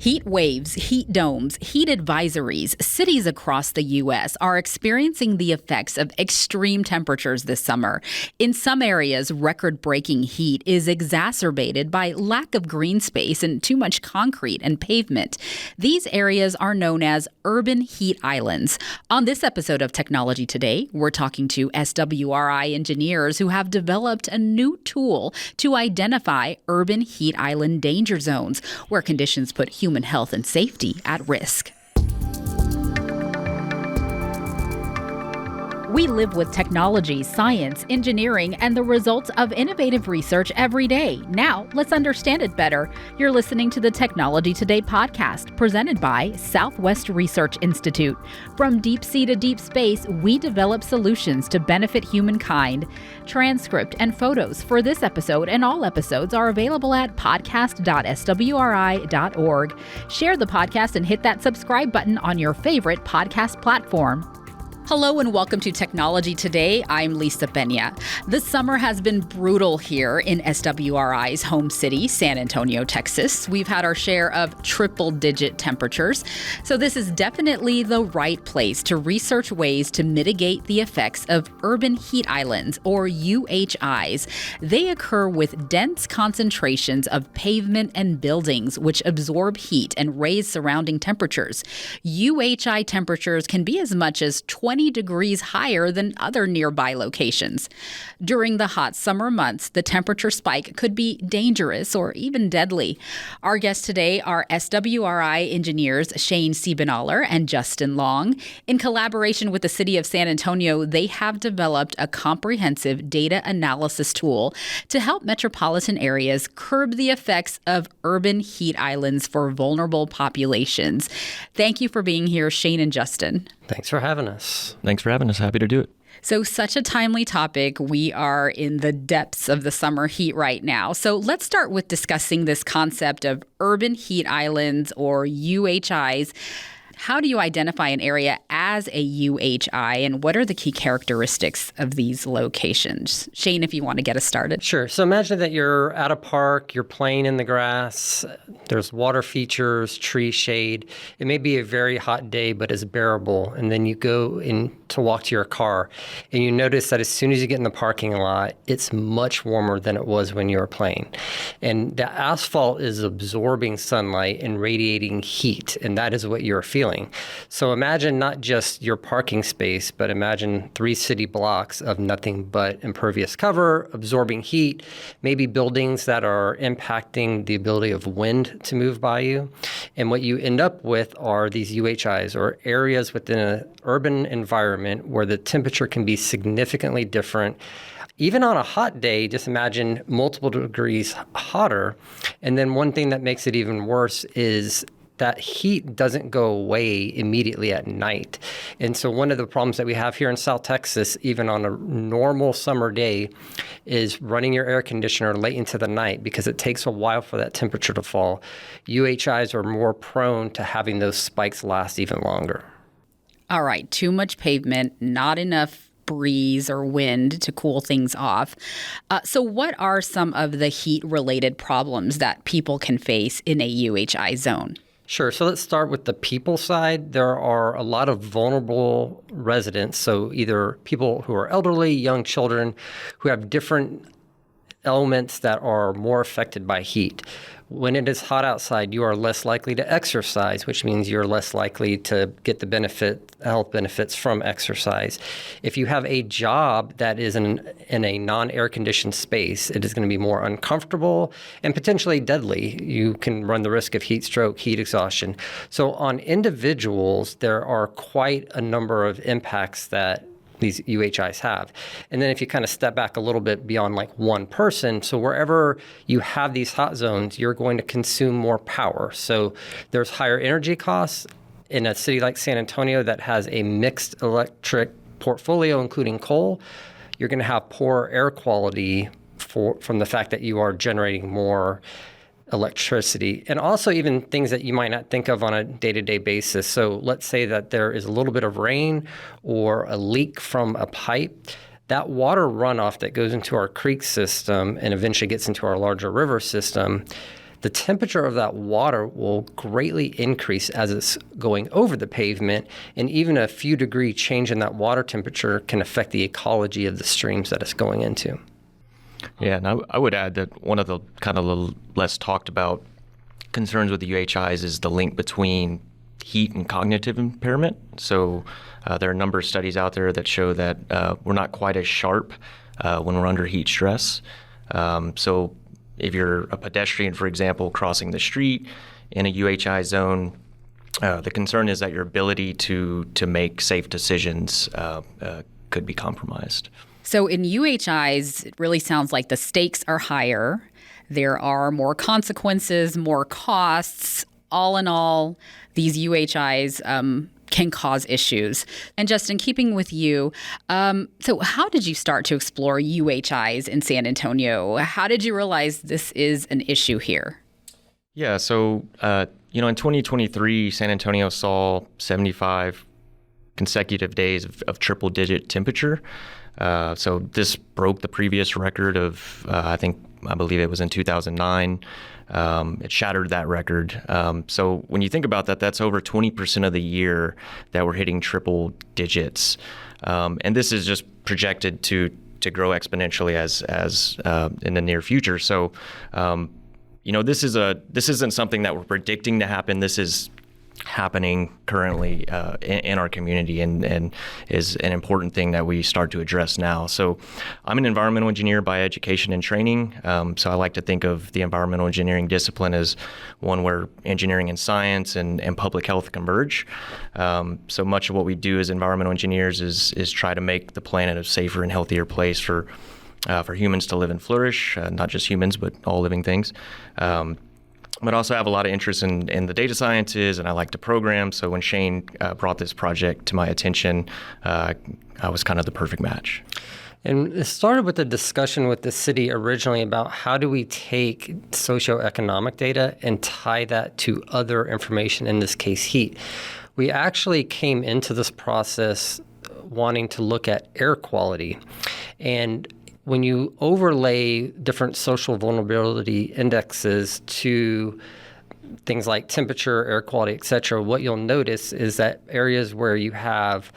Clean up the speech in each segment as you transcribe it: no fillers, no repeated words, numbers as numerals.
Heat waves, heat domes, heat advisories. Cities across the U.S. are experiencing the effects of extreme temperatures this summer. In some areas, record-breaking heat is exacerbated by lack of green space and too much concrete and pavement. These areas are known as urban heat islands. On this episode of Technology Today, we're talking to SwRI engineers who have developed a new tool to identify urban heat island danger zones, where conditions put human health and safety at risk. We live with technology, science, engineering, and the results of innovative research every day. Now, let's understand it better. You're listening to the Technology Today podcast, presented by Southwest Research Institute. From deep sea to deep space, we develop solutions to benefit humankind. Transcript and photos for this episode and all episodes are available at podcast.swri.org. Share the podcast and hit that subscribe button on your favorite podcast platform. Hello and welcome to Technology Today. I'm Lisa Benya. This summer has been brutal here in SwRI's home city, San Antonio, Texas. We've had our share of triple-digit temperatures. So this is definitely the right place to research ways to mitigate the effects of urban heat islands, or UHIs. They occur with dense concentrations of pavement and buildings, which absorb heat and raise surrounding temperatures. UHI temperatures can be as much as 20 degrees higher than other nearby locations. During the hot summer months, the temperature spike could be dangerous or even deadly. Our guests today are SwRI engineers Shane Siebenaler and Justin Long. In collaboration with the city of San Antonio, they have developed a comprehensive data analysis tool to help metropolitan areas curb the effects of urban heat islands for vulnerable populations. Thank you for being here, Shane and Justin. Thanks for having us. Thanks for having us. Happy to do it. So such a timely topic. We are in the depths of the summer heat right now. So let's start with discussing this concept of urban heat islands, or UHIs. How do you identify an area as a UHI, and what are the key characteristics of these locations? Shane, if you want to get us started. Sure. So imagine that you're at a park, you're playing in the grass, there's water features, tree shade. It may be a very hot day, but it's bearable. And then you go in to walk to your car, and you notice that as soon as you get in the parking lot, it's much warmer than it was when you were playing. And the asphalt is absorbing sunlight and radiating heat, and that is what you're feeling. So imagine not just your parking space, but imagine 3 city blocks of nothing but impervious cover, absorbing heat, maybe buildings that are impacting the ability of wind to move by you. And what you end up with are these UHIs, or areas within an urban environment where the temperature can be significantly different. Even on a hot day, just imagine multiple degrees hotter. And then one thing that makes it even worse is that heat doesn't go away immediately at night. And so one of the problems that we have here in South Texas, even on a normal summer day, is running your air conditioner late into the night because it takes a while for that temperature to fall. UHIs are more prone to having those spikes last even longer. All right, too much pavement, not enough breeze or wind to cool things off. So what are some of the heat-related problems that people can face in a UHI zone? Sure. So let's start with the people side. There are a lot of vulnerable residents, so either people who are elderly, young children, who have different elements that are more affected by heat. When it is hot outside, you are less likely to exercise, which means you're less likely to get the health benefits from exercise. If you have a job that is in a non-air conditioned space, it is going to be more uncomfortable and potentially deadly. You can run the risk of heat stroke, heat exhaustion. So on individuals, there are quite a number of impacts that these UHIs have. And then if you kind of step back a little bit beyond like one person, so wherever you have these hot zones, you're going to consume more power. So there's higher energy costs in a city like San Antonio that has a mixed electric portfolio, including coal. You're going to have poor air quality from the fact that you are generating more electricity, and also even things that you might not think of on a day-to-day basis. So let's say that there is a little bit of rain or a leak from a pipe. That water runoff that goes into our creek system and eventually gets into our larger river system, the temperature of that water will greatly increase as it's going over the pavement, and even a few degree change in that water temperature can affect the ecology of the streams that it's going into. Yeah, and I would add that one of the kind of the less talked about concerns with the UHIs is the link between heat and cognitive impairment. So there are a number of studies out there that show that we're not quite as sharp when we're under heat stress. So if you're a pedestrian, for example, crossing the street in a UHI zone, the concern is that your ability to make safe decisions could be compromised. So in UHIs, it really sounds like the stakes are higher. There are more consequences, more costs. All in all, these UHIs can cause issues. And Justin, keeping with you, so how did you start to explore UHIs in San Antonio? How did you realize this is an issue here? Yeah, so, in 2023, San Antonio saw 75 consecutive days of triple-digit temperature. So this broke the previous record of, I believe it was in 2009. It shattered that record. So when you think about that, that's over 20% of the year that we're hitting triple digits. And this is just projected to grow exponentially as in the near future. So, this isn't something that we're predicting to happen. This is happening currently in our community and is an important thing that we start to address now. So I'm an environmental engineer by education and training. So I like to think of the environmental engineering discipline as one where engineering and science and public health converge. So much of what we do as environmental engineers is try to make the planet a safer and healthier place for humans to live and flourish, not just humans, but all living things. But also have a lot of interest in the data sciences, and I like to program. So when Shane brought this project to my attention, I was kind of the perfect match. And it started with a discussion with the city originally about how do we take socioeconomic data and tie that to other information, in this case, heat. We actually came into this process wanting to look at air quality. And when you overlay different social vulnerability indexes to things like temperature, air quality, et cetera, what you'll notice is that areas where you have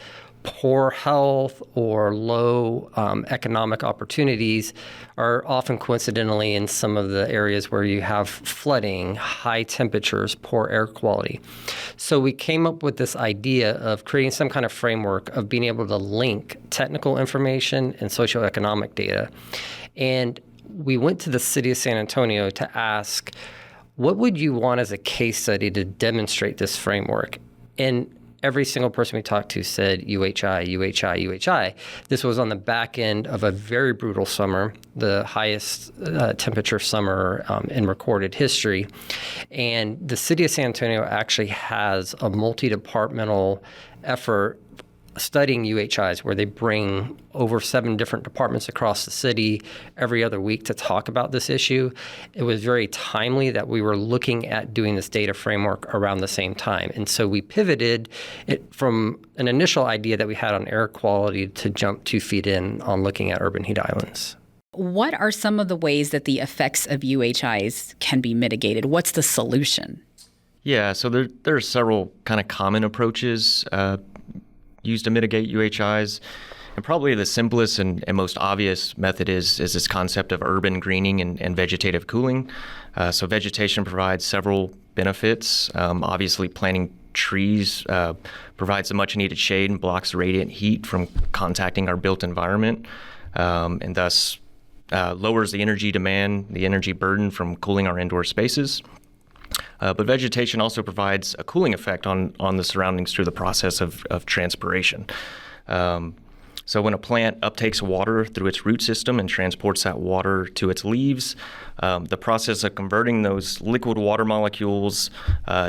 poor health or low economic opportunities are often coincidentally in some of the areas where you have flooding, high temperatures, poor air quality. So we came up with this idea of creating some kind of framework of being able to link technical information and socioeconomic data. And we went to the city of San Antonio to ask, what would you want as a case study to demonstrate this framework? And every single person we talked to said UHI, UHI, UHI. This was on the back end of a very brutal summer, the highest temperature summer in recorded history. And the city of San Antonio actually has a multi-departmental effort studying UHIs where they bring over 7 different departments across the city every other week to talk about this issue. It was very timely that we were looking at doing this data framework around the same time. And so we pivoted it from an initial idea that we had on air quality to jump 2 feet in on looking at urban heat islands. What are some of the ways that the effects of UHIs can be mitigated? What's the solution? Yeah, so there are several kind of common approaches used to mitigate UHIs. And probably the simplest and most obvious method is this concept of urban greening and vegetative cooling. So vegetation provides several benefits. Obviously, planting trees provides the much needed shade and blocks the radiant heat from contacting our built environment, and thus lowers the energy demand, the energy burden from cooling our indoor spaces. But vegetation also provides a cooling effect on the surroundings through the process of transpiration. So when a plant uptakes water through its root system and transports that water to its leaves, the process of converting those liquid water molecules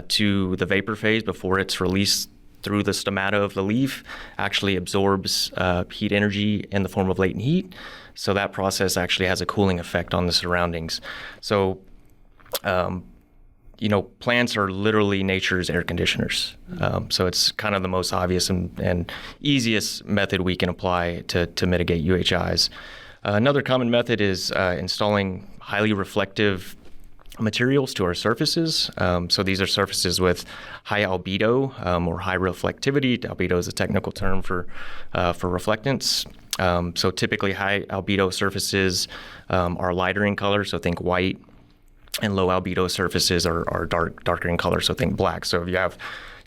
to the vapor phase before it's released through the stomata of the leaf actually absorbs heat energy in the form of latent heat. So that process actually has a cooling effect on the surroundings. So plants are literally nature's air conditioners. So it's kind of the most obvious and easiest method we can apply to mitigate UHIs. Another common method is installing highly reflective materials to our surfaces. So these are surfaces with high albedo or high reflectivity. Albedo is a technical term for reflectance. So typically high albedo surfaces are lighter in color, so think white, and low albedo surfaces are darker in color, so think black. So if you have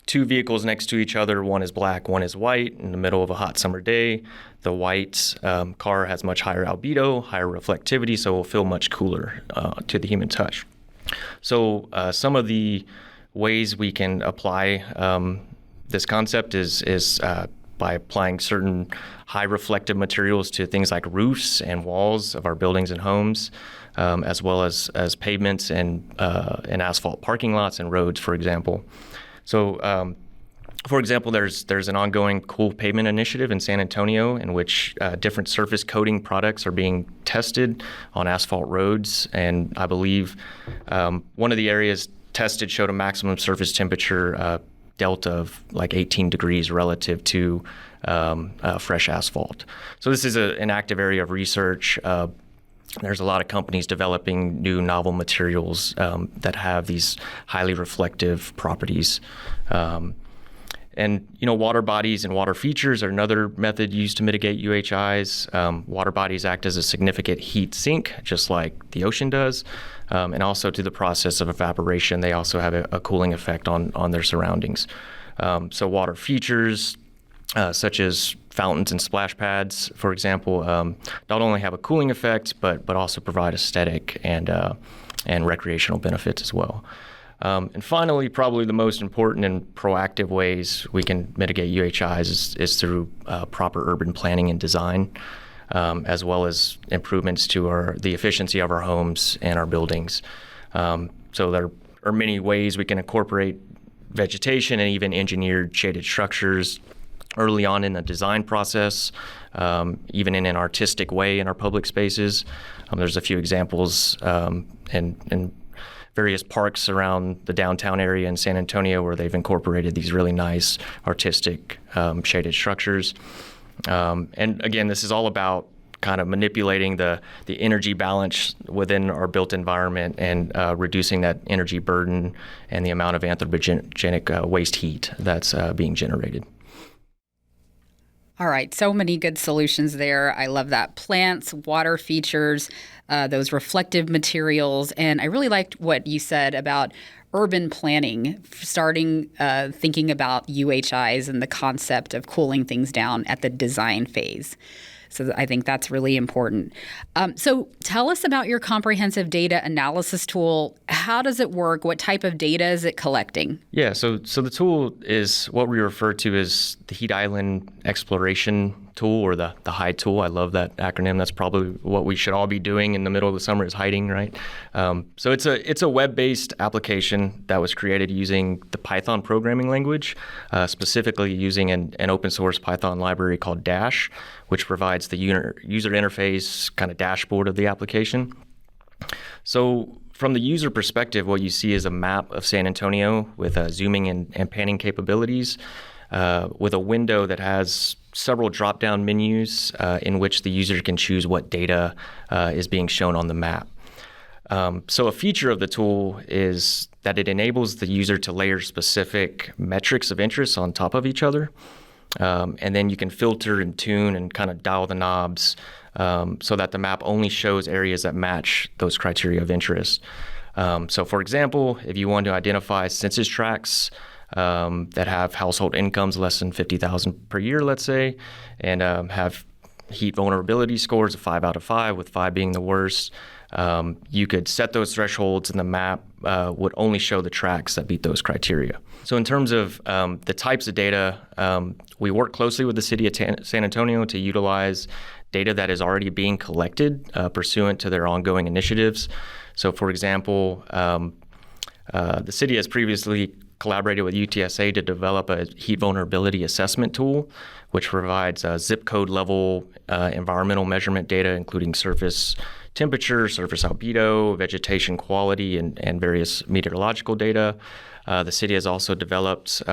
two vehicles next to each other, one is black, one is white, in the middle of a hot summer day, the white car has much higher albedo, higher reflectivity, so it will feel much cooler to the human touch. So some of the ways we can apply this concept is by applying certain high reflective materials to things like roofs and walls of our buildings and homes, as well as pavements and asphalt parking lots and roads, for example. So, for example, there's an ongoing Cool Pavement initiative in San Antonio in which different surface coating products are being tested on asphalt roads. And I believe one of the areas tested showed a maximum surface temperature delta of like 18 degrees relative to fresh asphalt. So this is an active area of research. There's a lot of companies developing new novel materials that have these highly reflective properties. And, water bodies and water features are another method used to mitigate UHIs. Water bodies act as a significant heat sink, just like the ocean does. And also to the process of evaporation, they also have a cooling effect on their surroundings. So water features, such as fountains and splash pads, for example, not only have a cooling effect, but also provide aesthetic and recreational benefits as well. And finally, probably the most important and proactive ways we can mitigate UHIs is through proper urban planning and design, as well as improvements to the efficiency of our homes and our buildings. So there are many ways we can incorporate vegetation and even engineered shaded structures early on in the design process, even in an artistic way in our public spaces. There's a few examples in various parks around the downtown area in San Antonio where they've incorporated these really nice artistic shaded structures. And again, this is all about kind of manipulating the energy balance within our built environment and reducing that energy burden and the amount of anthropogenic waste heat that's being generated. All right. So many good solutions there. I love that. Plants, water features, those reflective materials. And I really liked what you said about urban planning, starting thinking about UHIs and the concept of cooling things down at the design phase. So I think that's really important. So tell us about your comprehensive data analysis tool. How does it work? What type of data is it collecting? Yeah, so the tool is what we refer to as the Heat Island Exploration Tool, or the HIDE tool. I love that acronym. That's probably what we should all be doing in the middle of the summer, is hiding, right? So it's a web-based application that was created using the Python programming language, specifically using an open source Python library called Dash, which provides the user interface kind of dashboard of the application. So from the user perspective, what you see is a map of San Antonio with zooming and panning capabilities, with a window that has several drop-down menus in which the user can choose what data is being shown on the map. So a feature of the tool is that it enables the user to layer specific metrics of interest on top of each other. And then you can filter and tune and kind of dial the knobs so that the map only shows areas that match those criteria of interest. So for example, if you want to identify census tracts that have household incomes less than $50,000 per year, let's say, and have heat vulnerability scores of 5 out of 5, with 5 being the worst, you could set those thresholds, and the map would only show the tracts that meet those criteria. So in terms of the types of data, we work closely with the city of San Antonio to utilize data that is already being collected pursuant to their ongoing initiatives. So for example, the city has previously collaborated with UTSA to develop a heat vulnerability assessment tool, which provides zip code level environmental measurement data, including surface temperature, surface albedo, vegetation quality, and various meteorological data. The city has also developed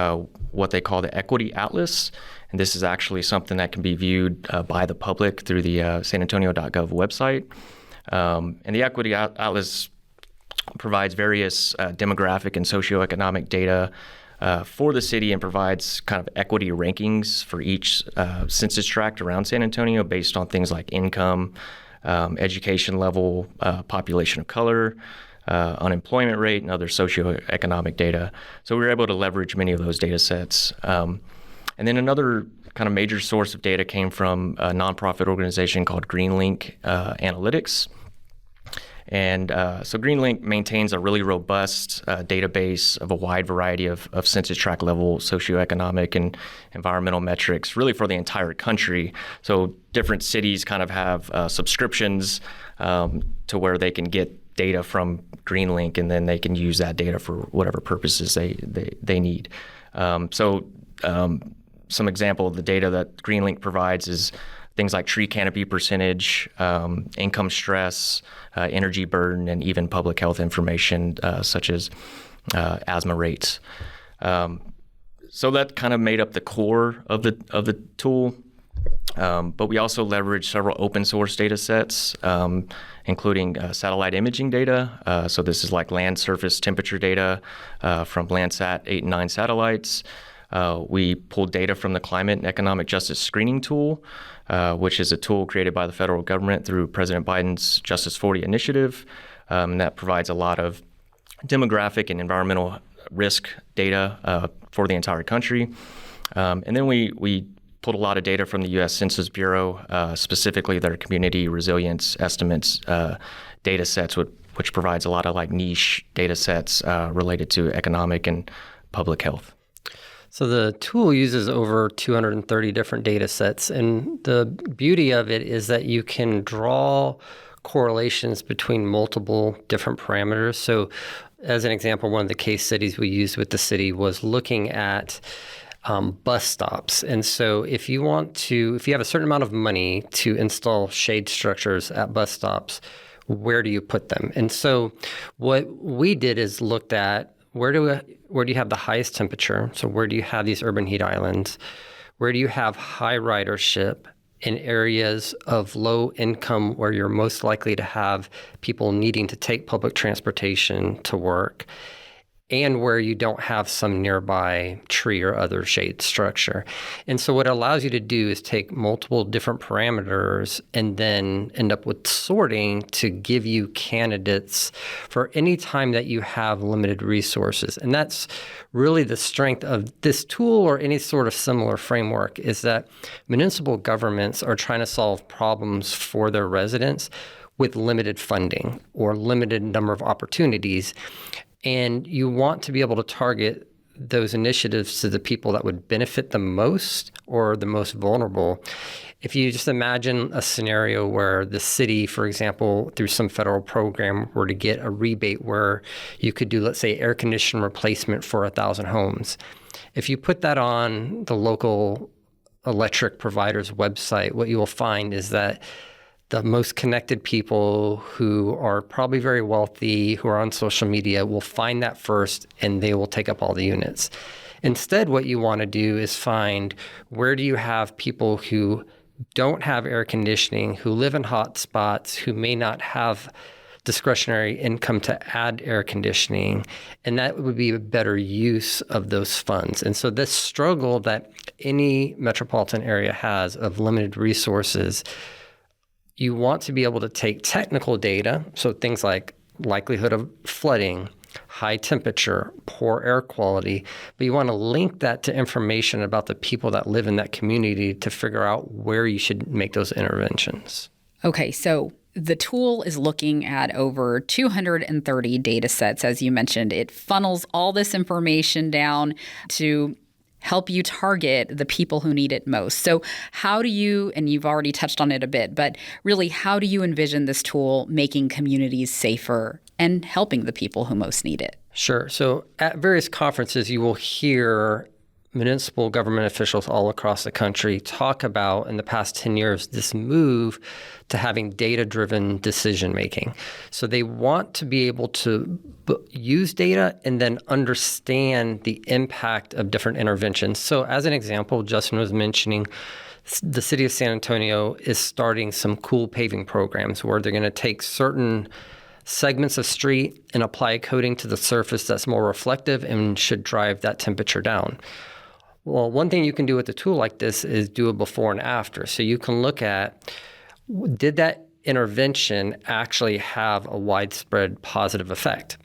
what they call the Equity Atlas, and this is actually something that can be viewed by the public through the sanantonio.gov website. And the Equity Atlas provides various demographic and socioeconomic data for the city and provides kind of equity rankings for each census tract around San Antonio based on things like income, education level, population of color, unemployment rate, and other socioeconomic data. So we were able to leverage many of those data sets. And then another kind of major source of data came from a nonprofit organization called GreenLink Analytics. And so GreenLink maintains a really robust database of a wide variety of census tract level socioeconomic and environmental metrics, really for the entire country. So different cities kind of have subscriptions to where they can get data from GreenLink, and then they can use that data for whatever purposes they need. Some example of the data that GreenLink provides is things like tree canopy percentage, income stress, energy burden, and even public health information such as asthma rates. So that kind of made up the core of the tool. But we also leverage several open source data sets, including satellite imaging data. So this is like land surface temperature data from Landsat 8 and 9 satellites. We pulled data from the Climate and Economic Justice Screening Tool, which is a tool created by the federal government through President Biden's Justice 40 initiative. That provides a lot of demographic and environmental risk data for the entire country. And then we pulled a lot of data from the U.S. Census Bureau, specifically their community resilience estimates data sets, which provides a lot of like niche data sets related to economic and public health. So the tool uses over 230 different data sets, and the beauty of it is that you can draw correlations between multiple different parameters. So as an example, one of the case studies we used with the city was looking at bus stops. And so if you have a certain amount of money to install shade structures at bus stops, where do you put them? And so what we did is looked at where do you have the highest temperature? So where do you have these urban heat islands? Where do you have high ridership in areas of low income where you're most likely to have people needing to take public transportation to work? And where you don't have some nearby tree or other shade structure. And so what it allows you to do is take multiple different parameters and then end up with sorting to give you candidates for any time that you have limited resources. And that's really the strength of this tool or any sort of similar framework, is that municipal governments are trying to solve problems for their residents with limited funding or limited number of opportunities. And you want to be able to target those initiatives to the people that would benefit the most or the most vulnerable. If you just imagine a scenario where the city, for example, through some federal program were to get a rebate where you could do, let's say, air conditioner replacement for 1,000 homes. If you put that on the local electric provider's website, what you will find is that the most connected people who are probably very wealthy, who are on social media, will find that first and they will take up all the units. Instead, what you want to do is find where do you have people who don't have air conditioning, who live in hot spots, who may not have discretionary income to add air conditioning, and that would be a better use of those funds. And so this struggle that any metropolitan area has of limited resources, you want to be able to take technical data, so things like likelihood of flooding, high temperature, poor air quality, but you want to link that to information about the people that live in that community to figure out where you should make those interventions. Okay, so the tool is looking at over 230 data sets, as you mentioned. It funnels all this information down to help you target the people who need it most. So how do you, and you've already touched on it a bit, but really how do you envision this tool making communities safer and helping the people who most need it? Sure. So at various conferences, you will hear municipal government officials all across the country talk about, in the past 10 years, this move to having data-driven decision-making. So they want to be able to use data and then understand the impact of different interventions. So as an example, Justin was mentioning the city of San Antonio is starting some cool paving programs where they're going to take certain segments of street and apply a coating to the surface that's more reflective and should drive that temperature down. Well, one thing you can do with a tool like this is do a before and after. So you can look at, did that intervention actually have a widespread positive effect?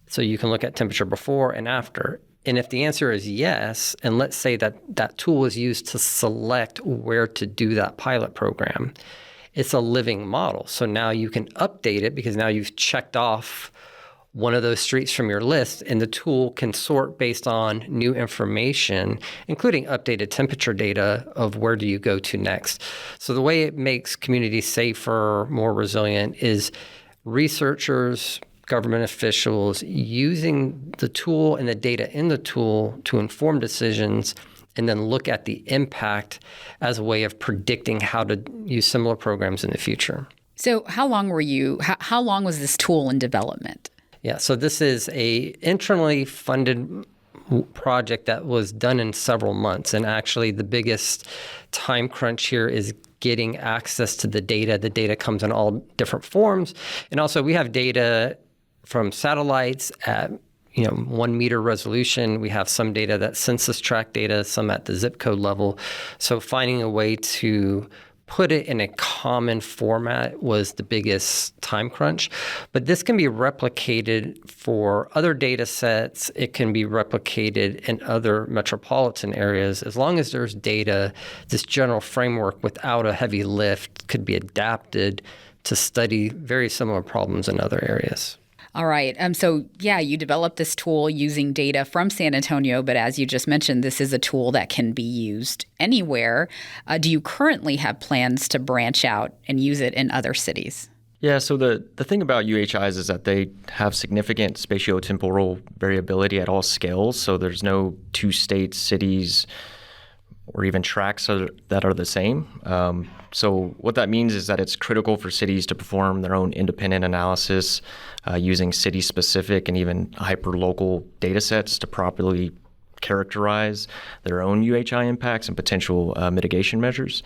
So you can look at temperature before and after. And if the answer is yes, and let's say that that tool is used to select where to do that pilot program, it's a living model. So now you can update it because now you've checked off one of those streets from your list, and the tool can sort based on new information, including updated temperature data of where do you go to next. So the way it makes communities safer, more resilient, is researchers, government officials using the tool and the data in the tool to inform decisions and then look at the impact as a way of predicting how to use similar programs in the future. So how long was this tool in development? Yeah, so this is a internally funded project that was done in several months. And actually the biggest time crunch here is getting access to the data. The data comes in all different forms. And also we have data from satellites at 1 meter resolution. We have some data that's census tract data, some at the zip code level. So finding a way to put it in a common format was the biggest time crunch. But this can be replicated for other data sets. It can be replicated in other metropolitan areas. As long as there's data, this general framework without a heavy lift could be adapted to study very similar problems in other areas. All right. You developed this tool using data from San Antonio, but as you just mentioned, this is a tool that can be used anywhere. Do you currently have plans to branch out and use it in other cities? Yeah, so the thing about UHIs is that they have significant spatiotemporal variability at all scales. So there's no two states, cities, or even tracks that are the same. So what that means is that it's critical for cities to perform their own independent analysis using city-specific and even hyper-local data sets to properly characterize their own UHI impacts and potential mitigation measures.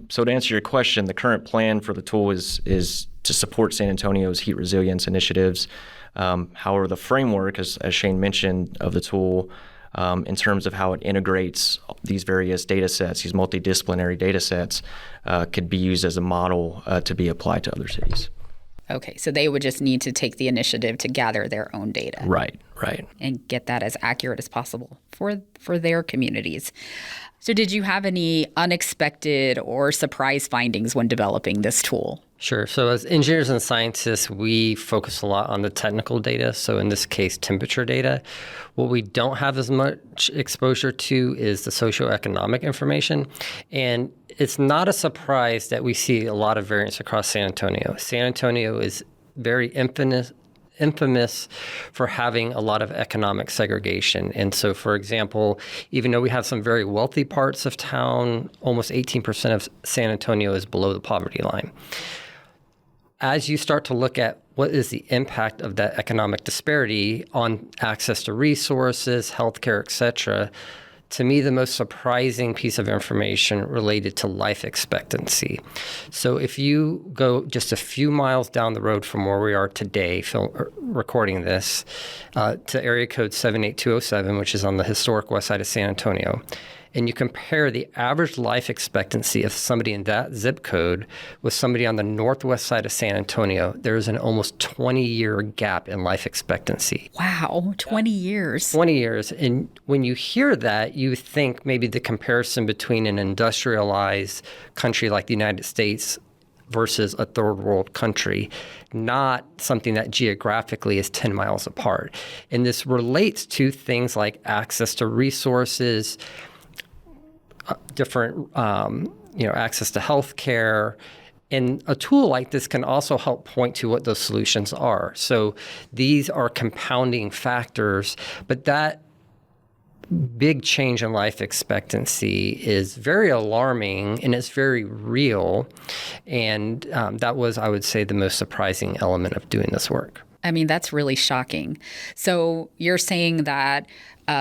So to answer your question, the current plan for the tool is to support San Antonio's heat resilience initiatives. However, the framework, as Shane mentioned, of the tool in terms of how it integrates these various data sets, these multidisciplinary data sets, could be used as a model to be applied to other cities. Okay, so they would just need to take the initiative to gather their own data. Right. And get that as accurate as possible for their communities. So did you have any unexpected or surprise findings when developing this tool? Sure. So as engineers and scientists, we focus a lot on the technical data. So in this case, temperature data. What we don't have as much exposure to is the socioeconomic information. And it's not a surprise that we see a lot of variance across San Antonio. San Antonio is very infamous for having a lot of economic segregation. And so, for example, even though we have some very wealthy parts of town, almost 18% of San Antonio is below the poverty line. As you start to look at what is the impact of that economic disparity on access to resources, healthcare, et cetera, to me, the most surprising piece of information related to life expectancy. So if you go just a few miles down the road from where we are today, recording this, to area code 78207, which is on the historic west side of San Antonio, and you compare the average life expectancy of somebody in that zip code with somebody on the northwest side of San Antonio, there's an almost 20-year gap in life expectancy. Wow, 20 years. 20 years. And when you hear that, you think maybe the comparison between an industrialized country like the United States versus a third world country, not something that geographically is 10 miles apart. And this relates to things like access to resources, different, access to healthcare. And a tool like this can also help point to what those solutions are. So these are compounding factors, but that big change in life expectancy is very alarming and it's very real. And that was, I would say, the most surprising element of doing this work. I mean, that's really shocking. So you're saying that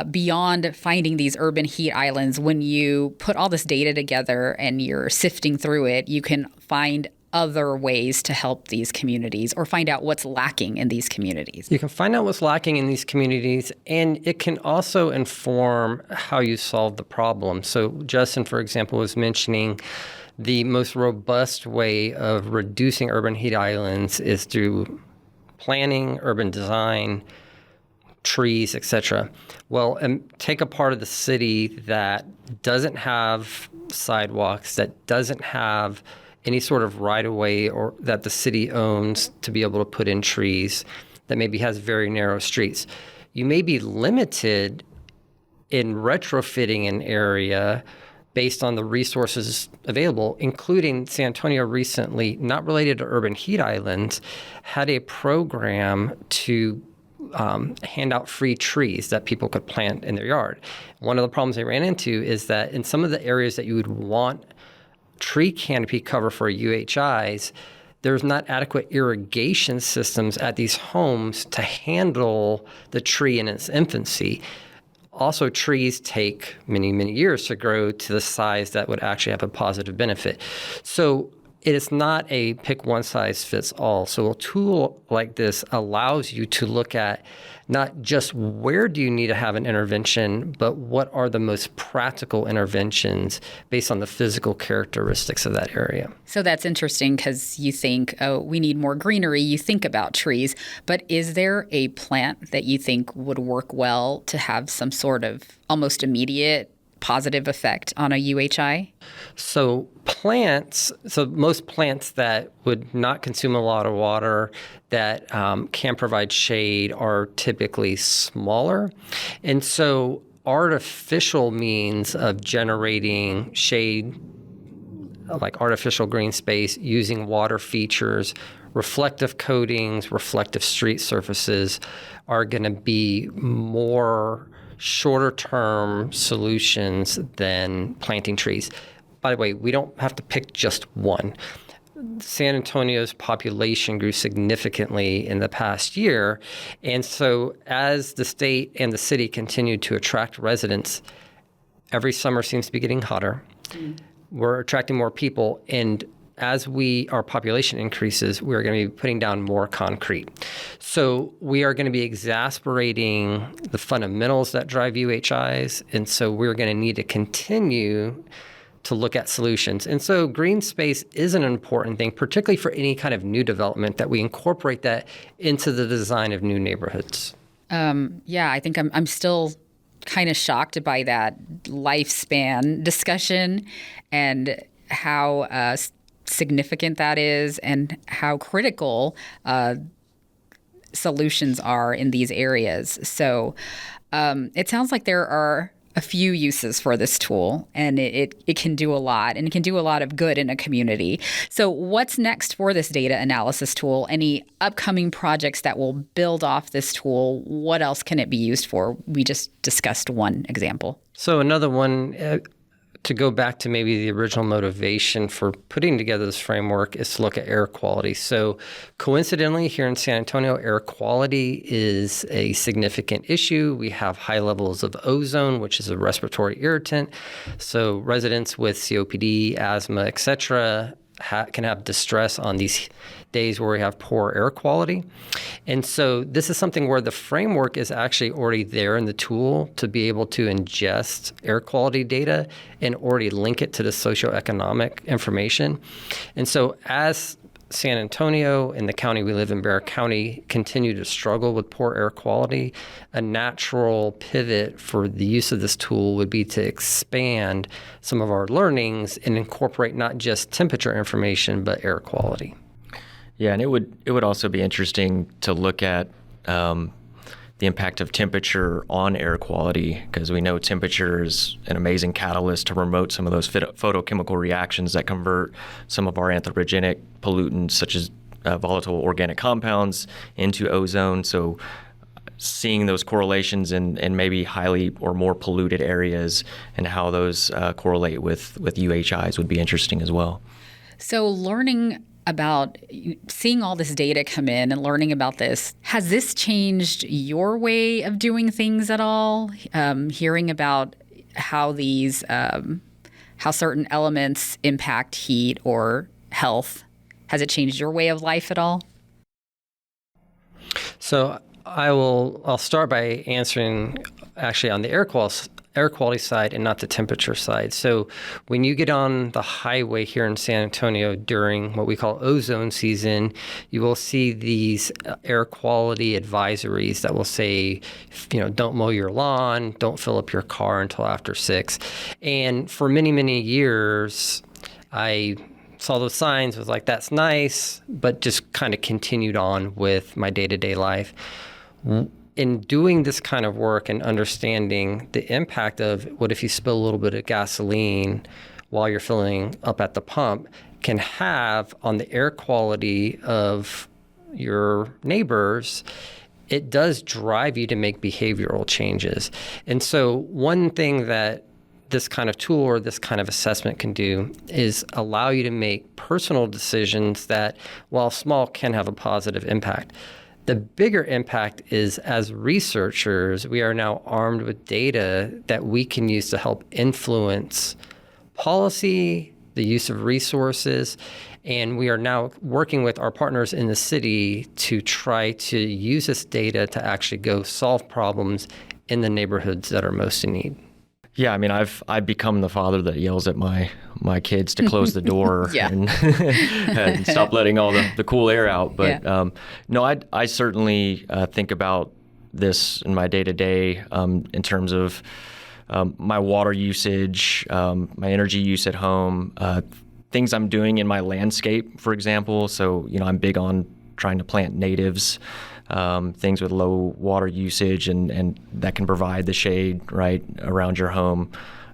beyond finding these urban heat islands, when you put all this data together and you're sifting through it, you can find other ways to help these communities or find out what's lacking in these communities? You can find out what's lacking in these communities, and it can also inform how you solve the problem. So Justin, for example, was mentioning the most robust way of reducing urban heat islands is through planning, urban design, trees, etc. Well, take a part of the city that doesn't have sidewalks, that doesn't have any sort of right-of-way or that the city owns to be able to put in trees, that maybe has very narrow streets. You may be limited in retrofitting an area based on the resources available, including San Antonio recently, not related to urban heat islands, had a program to hand out free trees that people could plant in their yard. One of the problems they ran into is that in some of the areas that you would want tree canopy cover for UHIs, there's not adequate irrigation systems at these homes to handle the tree in its infancy. Also, trees take many, many years to grow to the size that would actually have a positive benefit. So it is not a pick one size fits all. So a tool like this allows you to look at not just where do you need to have an intervention, but what are the most practical interventions based on the physical characteristics of that area. So that's interesting because you think, oh, we need more greenery. You think about trees. But is there a plant that you think would work well to have some sort of almost immediate positive effect on a UHI? So most plants that would not consume a lot of water, that can provide shade, are typically smaller. And so artificial means of generating shade, like artificial green space, using water features, reflective coatings, reflective street surfaces, are going to be more shorter-term solutions than planting trees. By the way, we don't have to pick just one. San Antonio's population grew significantly in the past year, and so as the state and the city continued to attract residents, every summer seems to be getting hotter. We're attracting more people, and as our population increases, we're going to be putting down more concrete. So we are going to be exasperating the fundamentals that drive UHIs, and so we're going to need to continue to look at solutions. And so green space is an important thing, particularly for any kind of new development, that we incorporate that into the design of new neighborhoods. I think I'm still kind of shocked by that lifespan discussion and how significant that is and how critical solutions are in these areas. So it sounds like there are a few uses for this tool, and it can do a lot, and it can do a lot of good in a community. So what's next for this data analysis tool? Any upcoming projects that will build off this tool? What else can it be used for? We just discussed one example. So another one, to go back to maybe the original motivation for putting together this framework, is to look at air quality. So coincidentally, here in San Antonio, air quality is a significant issue. We have high levels of ozone, which is a respiratory irritant. So residents with COPD, asthma, et cetera, can have distress on these days where we have poor air quality. And so this is something where the framework is actually already there in the tool to be able to ingest air quality data and already link it to the socioeconomic information. And so as San Antonio and the county we live in, Bexar County, continue to struggle with poor air quality, a natural pivot for the use of this tool would be to expand some of our learnings and incorporate not just temperature information, but air quality. Yeah, and it would also be interesting to look at the impact of temperature on air quality, because we know temperature is an amazing catalyst to promote some of those photochemical reactions that convert some of our anthropogenic pollutants, such as volatile organic compounds, into ozone. So seeing those correlations in maybe highly or more polluted areas and how those correlate with UHIs would be interesting as well. So learning about seeing all this data come in and learning about this, has this changed your way of doing things at all? Hearing about how how certain elements impact heat or health, Has it changed your way of life at all? So I'll start by answering actually on the air quality side and not the temperature side. So when you get on the highway here in San Antonio during what we call ozone season, you will see these air quality advisories that will say, don't mow your lawn, don't fill up your car until after 6. And for many, many years, I saw those signs, was like, that's nice, but just kind of continued on with my day-to-day life. In doing this kind of work and understanding the impact of what if you spill a little bit of gasoline while you're filling up at the pump can have on the air quality of your neighbors, it does drive you to make behavioral changes. And so one thing that this kind of tool or this kind of assessment can do is allow you to make personal decisions that, while small, can have a positive impact. The bigger impact is, as researchers, we are now armed with data that we can use to help influence policy, the use of resources, and we are now working with our partners in the city to try to use this data to actually go solve problems in the neighborhoods that are most in need. Yeah, I mean, I've become the father that yells at my kids to close the door and stop letting all the cool air out. But no, I certainly think about this in my day-to-day in terms of my water usage, my energy use at home, things I'm doing in my landscape, for example. So, I'm big on trying to plant natives. Things with low water usage and that can provide the shade right around your home.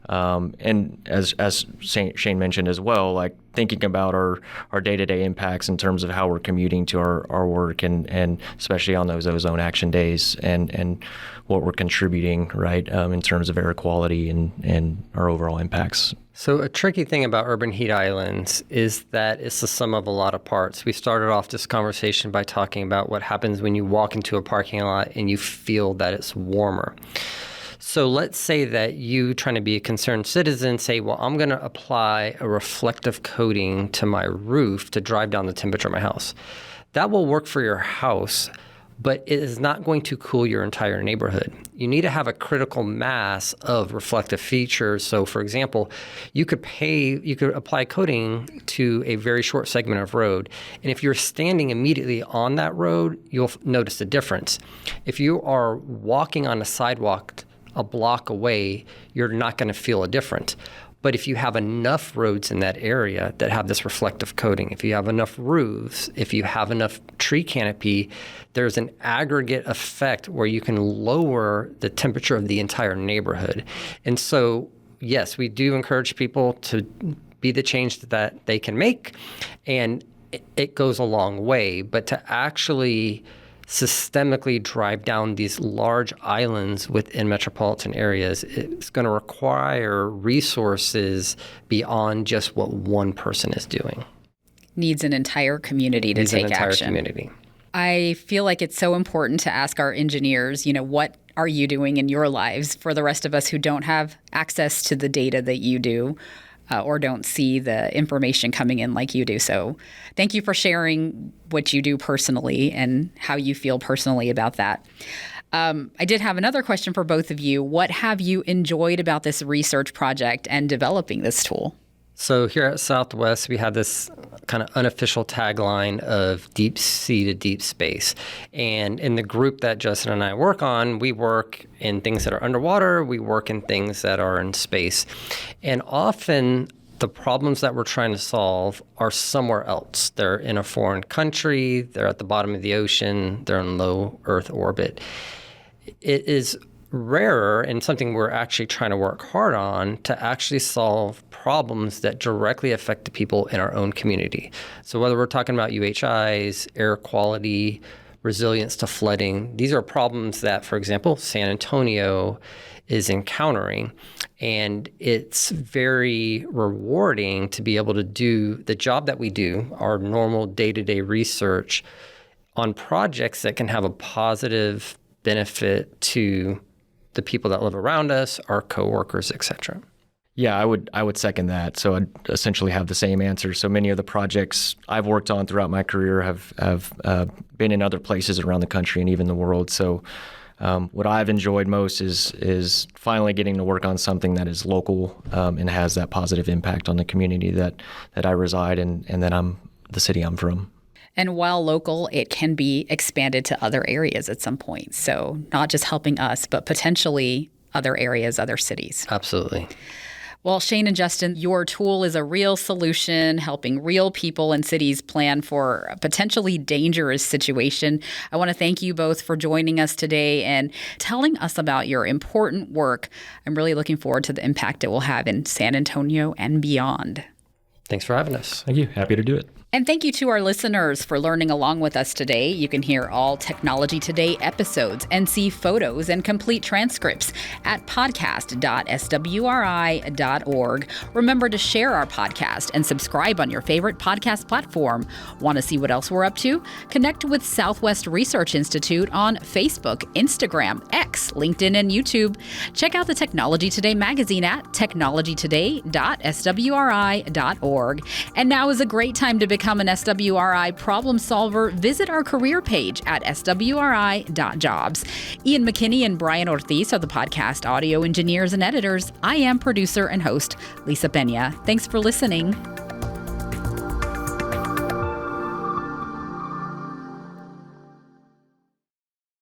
And as Shane mentioned as well, like thinking about our day-to-day impacts in terms of how we're commuting to our work and especially on those ozone action days and what we're contributing, right, in terms of air quality and our overall impacts. So a tricky thing about urban heat islands is that it's the sum of a lot of parts. We started off this conversation by talking about what happens when you walk into a parking lot and you feel that it's warmer. So let's say that you, trying to be a concerned citizen, say, well, I'm going to apply a reflective coating to my roof to drive down the temperature of my house. That will work for your house, but it is not going to cool your entire neighborhood. You need to have a critical mass of reflective features. So, for example, you could apply coating to a very short segment of road. And if you're standing immediately on that road, you'll notice the difference. If you are walking on a sidewalk a block away, you're not going to feel a difference. But if you have enough roads in that area that have this reflective coating, if you have enough roofs, if you have enough tree canopy, there's an aggregate effect where you can lower the temperature of the entire neighborhood. And so, yes, we do encourage people to be the change that they can make, and it goes a long way. But to actually systemically drive down these large islands within metropolitan areas, it's going to require resources beyond just what one person is doing. Needs an entire community to take action. Community. I feel like it's so important to ask our engineers, what are you doing in your lives for the rest of us who don't have access to the data that you do? Or don't see the information coming in like you do. So thank you for sharing what you do personally and how you feel personally about that. I did have another question for both of you. What have you enjoyed about this research project and developing this tool? So here at Southwest, we have this kind of unofficial tagline of deep sea to deep space. And in the group that Justin and I work on, we work in things that are underwater, we work in things that are in space. And often the problems that we're trying to solve are somewhere else. They're in a foreign country, they're at the bottom of the ocean, they're in low Earth orbit. It is rarer, and something we're actually trying to work hard on, to actually solve problems that directly affect the people in our own community. So whether we're talking about UHIs, air quality, resilience to flooding, these are problems that, for example, San Antonio is encountering. And it's very rewarding to be able to do the job that we do, our normal day-to-day research, on projects that can have a positive benefit to the people that live around us, our coworkers, et cetera. Yeah, I would second that. So I'd essentially have the same answer. So many of the projects I've worked on throughout my career have been in other places around the country and even the world. So what I've enjoyed most is finally getting to work on something that is local and has that positive impact on the community that I reside in and that the city I'm from. And while local, it can be expanded to other areas at some point. So not just helping us, but potentially other areas, other cities. Absolutely. Well, Shane and Justin, your tool is a real solution, helping real people and cities plan for a potentially dangerous situation. I want to thank you both for joining us today and telling us about your important work. I'm really looking forward to the impact it will have in San Antonio and beyond. Thanks for having us. Thank you. Happy to do it. And thank you to our listeners for learning along with us today. You can hear all Technology Today episodes and see photos and complete transcripts at podcast.swri.org. Remember to share our podcast and subscribe on your favorite podcast platform. Want to see what else we're up to? Connect with Southwest Research Institute on Facebook, Instagram, X, LinkedIn, and YouTube. Check out the Technology Today magazine at technologytoday.swri.org. And now is a great time to become an SwRI problem solver. Visit our career page at swri.jobs. Ian McKinney and Brian Ortiz are the podcast audio engineers and editors. I am producer and host Lisa Pena. Thanks for listening.